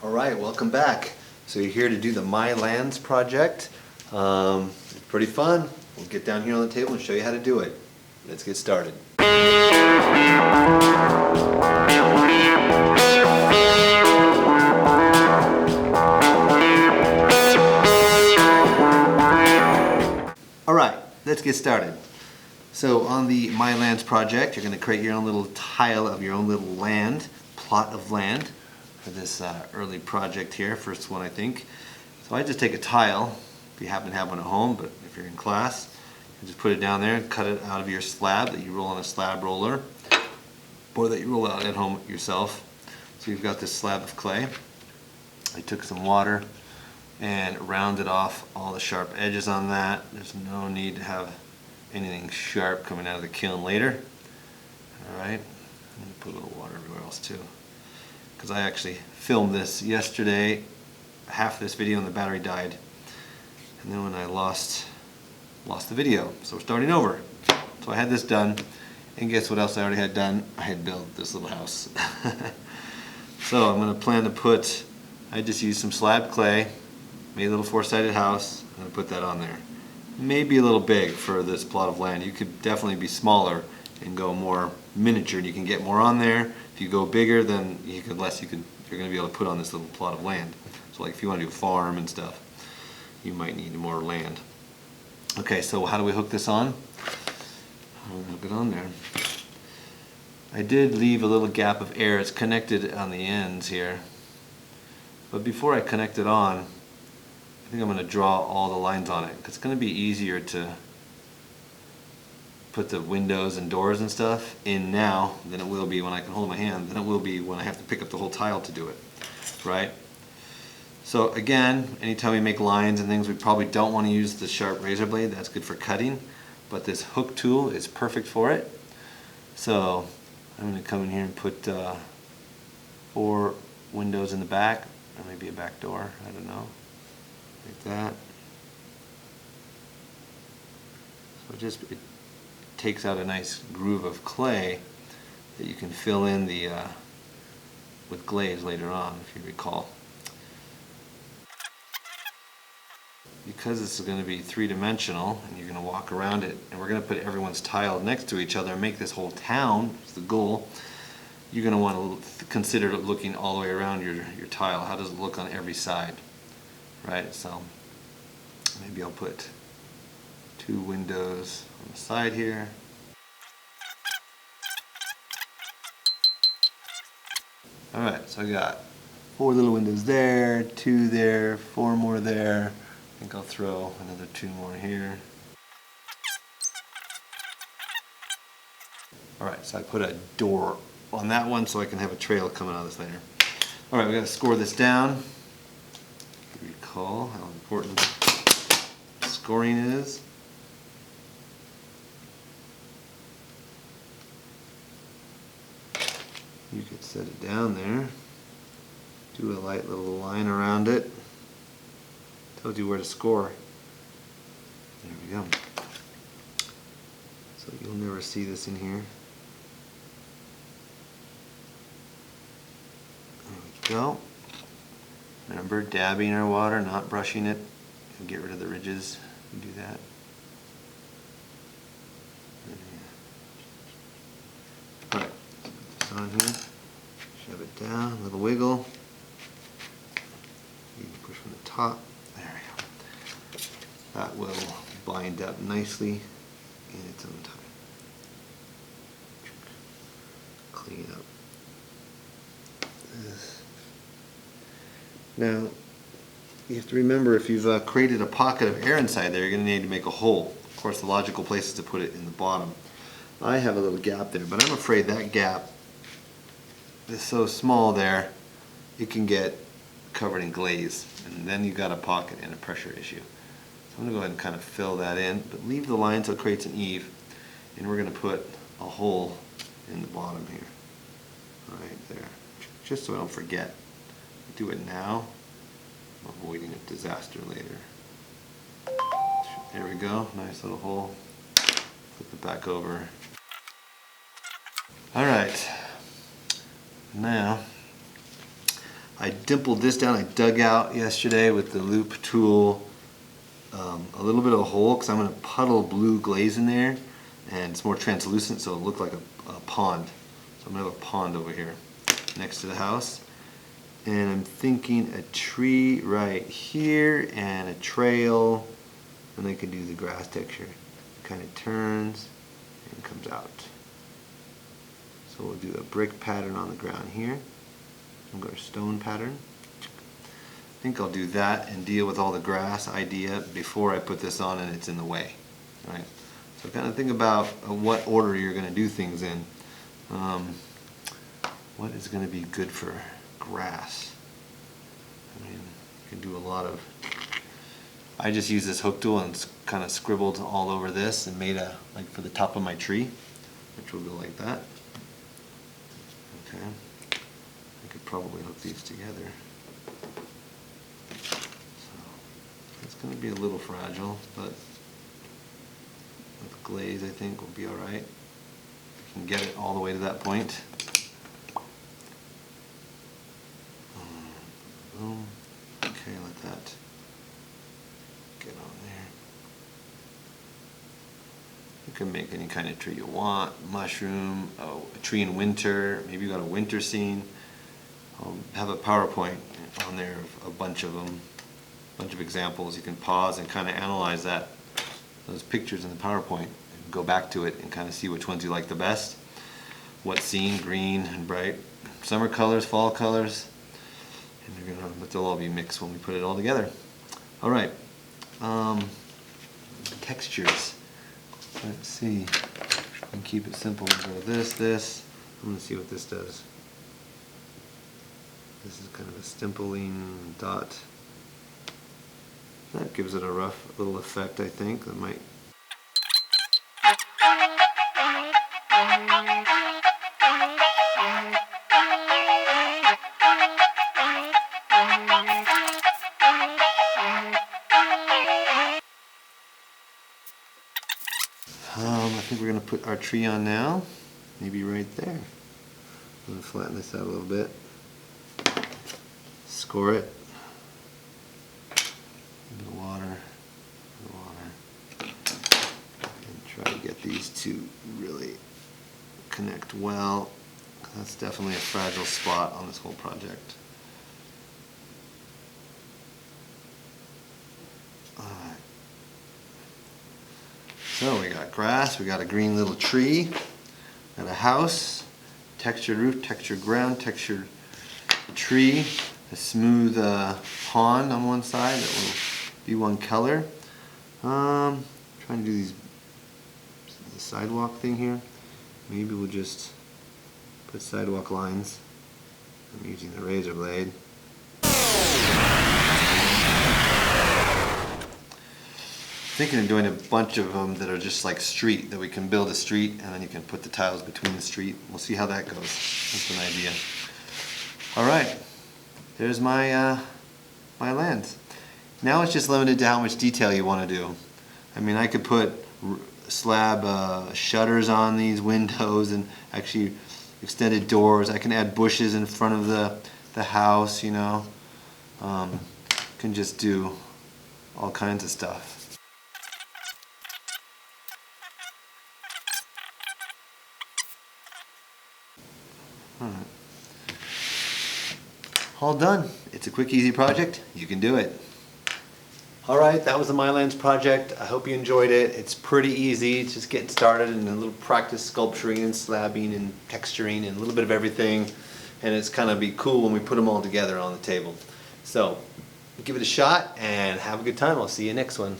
Alright, welcome back. So you're here to do the My Lands project. It's pretty fun. We'll get down here on the table and show you how to do it. Let's get started. Alright, let's get started. So on the My Lands project, you're going to create your own little tile of your own little land, plot of land, for this early project here, first one I think. So I just take a tile, if you happen to have one at home, but if you're in class, you just put it down there and cut it out of your slab that you roll on a slab roller, or that you roll out at home yourself. So you've got this slab of clay. I took some water and rounded off all the sharp edges on that. There's no need to have anything sharp coming out of the kiln later. Alright, I'm going to put a little water everywhere else too, because I actually filmed this yesterday, half this video, and the battery died, and then when I lost the video, so we're starting over. So I had this done, and guess what else I already had done? I had built this little house. So I'm going to plan to put, I just used some slab clay, made a little four-sided house. I'm going to put that on there. Maybe a little big for this plot of land. You could definitely be smaller and go more miniature, and you can get more on there. If you go bigger, then you're going to be able to put on this little plot of land. So like if you want to do a farm and stuff, you might need more land. Okay, so how do we hook this on? I'll hook it on there. I did leave a little gap of air. It's connected on the ends here. But before I connect it on, I think I'm going to draw all the lines on it. It's going to be easier to put the windows and doors and stuff in now than it will be when I can hold my hand, than it will be when I have to pick up the whole tile to do it, right? So again, anytime we make lines and things, we probably don't want to use the sharp razor blade. That's good for cutting, but this hook tool is perfect for it. So I'm going to come in here and put 4 windows in the back, or maybe a back door, I don't know, like that. So it takes out a nice groove of clay that you can fill in the with glaze later on, if you recall. Because this is going to be three-dimensional and you're going to walk around it, and we're going to put everyone's tile next to each other and make this whole town, is the goal, you're going to want to consider looking all the way around your tile. How does it look on every side? Right? So maybe I'll put 2 windows on the side here. Alright, so I got 4 little windows there, 2 there, 4 more there. I think I'll throw another 2 more here. Alright, so I put a door on that one so I can have a trail coming out of this later. Alright, we got to score this down. Recall how important scoring is. You could set it down there. Do a light little line around it. Tells you where to score. There we go. So you'll never see this in here. There we go. Remember, dabbing our water, not brushing it. And get rid of the ridges. You do that. Alright, put this on here. Shove it down, a little wiggle. You can push from the top. There we go. That will bind up nicely in its own time. Clean up this. Now, you have to remember, if you've created a pocket of air inside there, you're going to need to make a hole. Of course, the logical place is to put it in the bottom. I have a little gap there, but I'm afraid that gap is so small there, it can get covered in glaze, and then you've got a pocket and a pressure issue. So I'm going to go ahead and kind of fill that in, but leave the line so it creates an eave, and we're going to put a hole in the bottom here, right there, just so I don't forget. Do it now, avoiding a disaster later. There we go, nice little hole. Flip it back over. Alright, now I dimpled this down. I dug out yesterday with the loop tool a little bit of a hole because I'm going to puddle blue glaze in there, and it's more translucent, so it'll look like a pond. So I'm going to have a pond over here next to the house. And I'm thinking a tree right here and a trail, and I could do the grass texture. It kind of turns and comes out. So we'll do a brick pattern on the ground here. We'll go to stone pattern. I think I'll do that and deal with all the grass idea before I put this on and it's in the way. Right? So kind of think about what order you're going to do things in. What is going to be good for grass? I mean, you can do a lot of... I just use this hook tool and kind of scribbled all over this and made a, like for the top of my tree, which will go like that. Okay. I could probably hook these together. So it's going to be a little fragile, but with glaze I think will be alright. You can get it all the way to that point. Boom. Okay, let that get on there. You can make any kind of tree you want. Mushroom, a tree in winter, maybe you got a winter scene. I'll have a PowerPoint on there of a bunch of them, a bunch of examples. You can pause and kind of analyze those pictures in the PowerPoint and go back to it and kind of see which ones you like the best. What scene, green and bright. Summer colors, fall colors. But they'll all be mixed when we put it all together. All right. Textures. Let's see. I can keep it simple. We'll go this. I'm going to see what this does. This is kind of a stippling dot. That gives it a rough little effect, I think. That might. I think we're going to put our tree on now, maybe right there. I'm going to flatten this out a little bit, score it, a bit of water, and try to get these two really connect well. That's definitely a fragile spot on this whole project. So we got grass, we got a green little tree, got a house, textured roof, textured ground, textured tree, a smooth pond on one side that will be one color. Trying to do the sidewalk thing here. Maybe we'll just put sidewalk lines. I'm using the razor blade. Thinking of doing a bunch of them that are just like street, that we can build a street and then you can put the tiles between the street. We'll see how that goes. That's an idea. Alright, there's my my lands. Now it's just limited to how much detail you want to do. I mean, I could put slab shutters on these windows and actually extended doors. I can add bushes in front of the house, you know. Can just do all kinds of stuff. Alright. All done. It's a quick, easy project. You can do it. Alright, that was the MyLands project. I hope you enjoyed it. It's pretty easy. It's just getting started and a little practice sculpturing and slabbing and texturing and a little bit of everything. And it's kind of be cool when we put them all together on the table. So, give it a shot and have a good time. I'll see you next one.